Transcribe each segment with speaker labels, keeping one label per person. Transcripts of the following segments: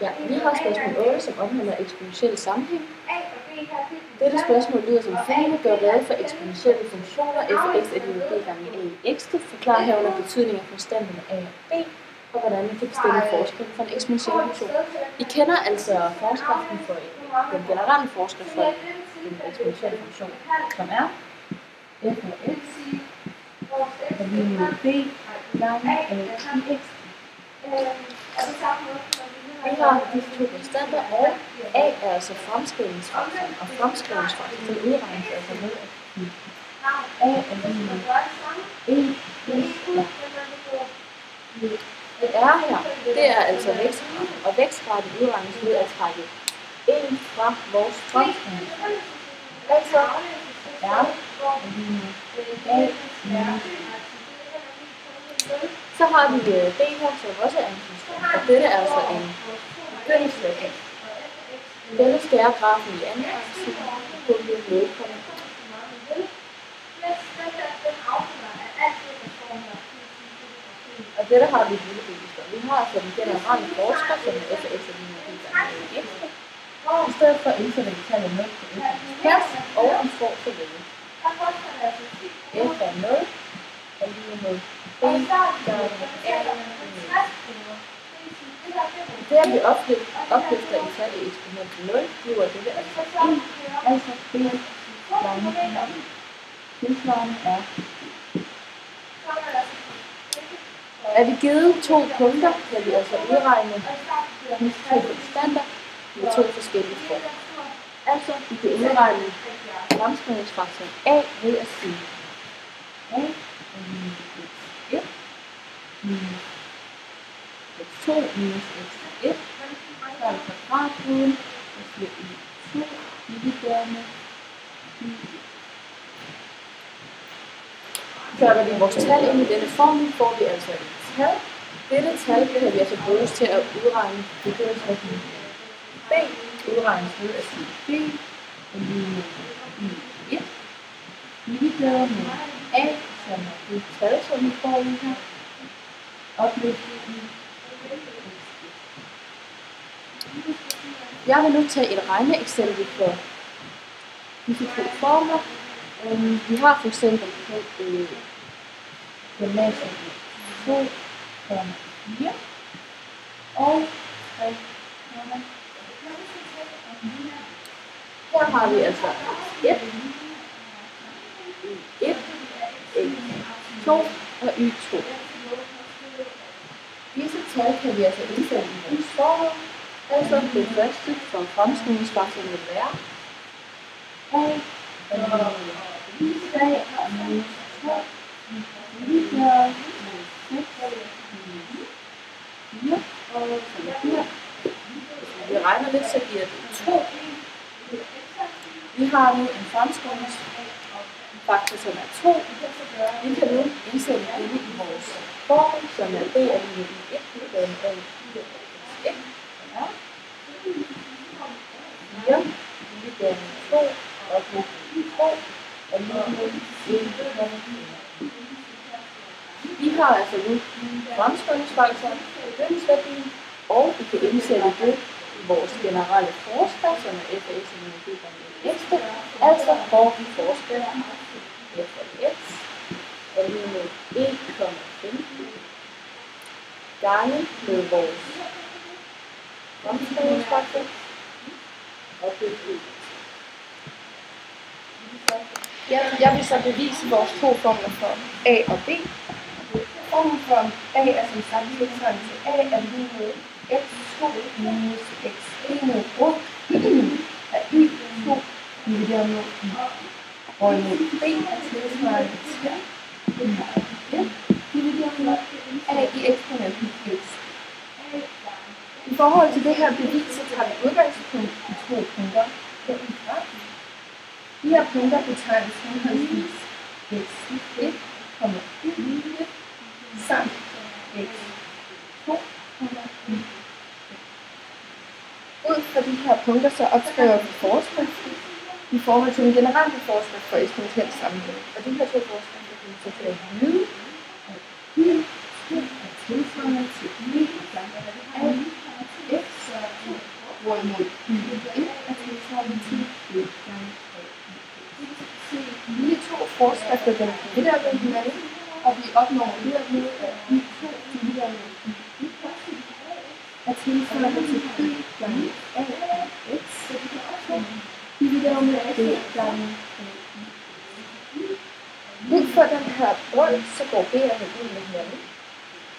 Speaker 1: Ja, vi har spørgsmål 8, som omhandler eksponentielle sammenhæng. Dette spørgsmål lyder som følgende: gør rede for eksponentielle funktioner f af x er lige med b gange a i x. Forklar herunder betydningen af konstanterne a og b, og hvordan man kan bestemme forskellen for en eksponentiel funktion. I kender altså forskriften for den generelle forskrift for en eksponentiel funktion, som er f af x er lige med b gange a i x. Vi har disse to konstanter, og a er altså fremskrivningsfaktoren, og fremskrivningsfaktoren den udregnes altså med at a er lige med 1 plus r her, det er altså vækstraten, og vækstraten udregnes ved at trække 1 fra vores fremskrivningsfaktor. Altså r er lige med a minus. Så har vi b her, som også er en konstant, og dette er altså en begyndelsesværdi. Denne skærer grafen i anden akse på 0,1. Og dette har vi et lille bevis for. Vi har altså den generelle forskrift, som er f af x er lige med b gange x. I stedet for indsætter vi tallet 0 på x's plads, og vi får følgende. F af 0 er lige med b gange a. Det at vi opløfter i tal i eksponent til 0, bliver dette altså 1, altså b gange a. Tilsvarende er. Er vi givet to punkter, kan vi altså udregne disse to konstanter med to forskellige former. Altså, vi kan udregne fremskrivningsfaktoren a ved at sige a er lige med x1 minus x2 minus x1, så er det kvadratruden, og så i 2 divideret med Gør vi vores tal ind i denne formel, får vi altså et tal. Dette tal kan vi altså bruges til at udregne begyndelsesværdien b. Udregnes ved at sige b er lige med i 1 divideret med a, som er det tal, som vi får i her, opløftet i x1. Jeg vil nu tage et regneeksempel for disse to formler. Vi har for eksempel på gymnasiet 2,4 og 3,4. Her har vi altså x1, y1, x2 og y2. Disse tal kan vi altså indsætte i vores forhold. Altså det første for fremskrivningsfaktoren vil være a er lige med 3 minus 2 divideret med 6 4 og 4. Hvis vi regner lidt, så giver det 2. Vi har nu en fremskrivningsfaktor, som er 2. Vi kan nu indsætte dette i vores formel, som er b er lige med 1 divideret med a x1, som er 4 divideret med 2 og plus 2 og lige med 1. Vi har altså nu fremskrivningsfaktoren, begyndelsesværdien, og vi kan indsætte det i vores generelle forskrift, som er f af x er lige med b gange x. Altså får vi forskriften f af x er lige med 1,15 gange med vores fremskrivningsfaktor og det er jeg vil så bevise vores to formler for a og b. Formlen for a er som sagt tilsvarende til a er lige med x2 minus x1 med rod af y2 divideret med y. Og b er tilsvarende til y1 divideret med a i eksponenten x. I forhold til det her bevis, så tager vi udgangspunkt i to punkter herfra. De her punkter betegnes henholdsvis x1, y1 samt x2, y. Ud fra de her punkter så opskriver vi forskriften i forhold til den generelle forskrift for eksponentiel sammenhæng. Og de her to forskrifter kan vi så til at vide, at y2 er tilsvarende til y gange a hvorimod y1 er tilsvarende til b gange a i x. Se, de to forskrifter, der dividerer med hinanden, og vi opnår herved, at y2 dividerer med y1 er tilsvarende til b gange a i x, dividerer med b gange a i x. Ud fra den her brønd, så går b'erne ud med hinanden.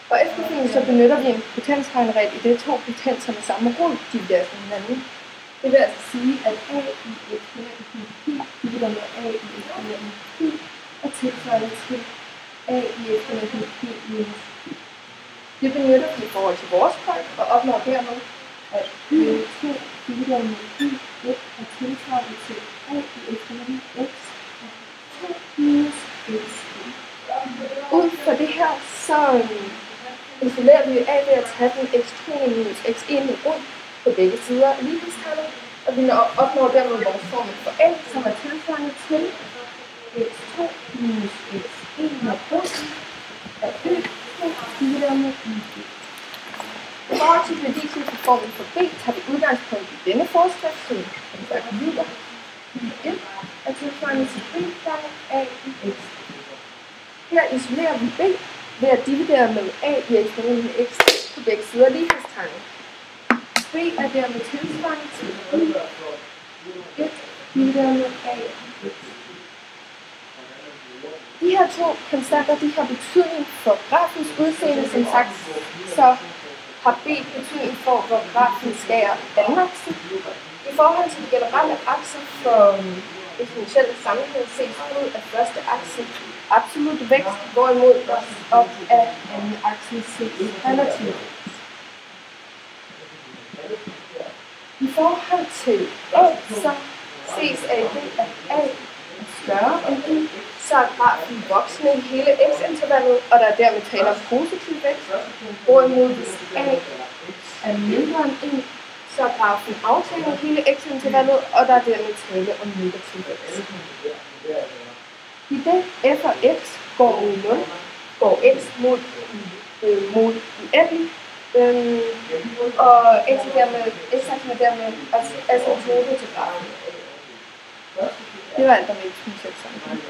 Speaker 1: Og efterfølgende så benytter vi en potensregneregel, i det to potenser med samme rod divideres med hinanden. Det vil altså sige, at a i eksponenten pi dividerer med a i eksponenten pi er tilsvarende til a i eksponenten pi minus pi. Det benytter vi i forhold til vores brønd og opnår dermed, at y2 dividerer med y1 er tilsvarende til a i eksponenten x og 2 minus x. Ud fra det her, så isolerer vi a ved at tage den x2 minus x1 rod på begge sider af lighedstegnet, og vi opnår dermed vores formel for a, som er tilsvarende til x2 minus x1 med rod af y2 divideret med y1. I forhold til beviset for formel for b, tager vi udgangspunkt i denne forskrift, som sagt lyder y1 er tilsvarende til b gange a i x. Her isolerer vi b ved at dividere med a i eksponenten x på begge sider af lighedstegnet. B er dermed tilsvarende til y1 divideret med a i x. De her to konstanter, de har betydning for grafens udseende, som sagt, så har b betydning for, hvor grafen skærer anaksen. I forhold til de generelle akser for eksponentielle sammenhæng ses ud af første akse absolut vækst, hvorimod der op af anden akse ses relativ vækst. I forhold til a, så ses af det, at a er større end y, så er grafen voksende i hele x-intervallet, og der er dermed tale om positiv vækst, hvorimod hvis a er mindre end y, så er grafen aftagende i hele x-intervallet, og der er dermed tale om negativ vækst. I det f og x går mod 0, går x mod uendelig, og x-aksen er dermed asymptote til grafen. Det var alt, der med eksponentiel sammenhæng.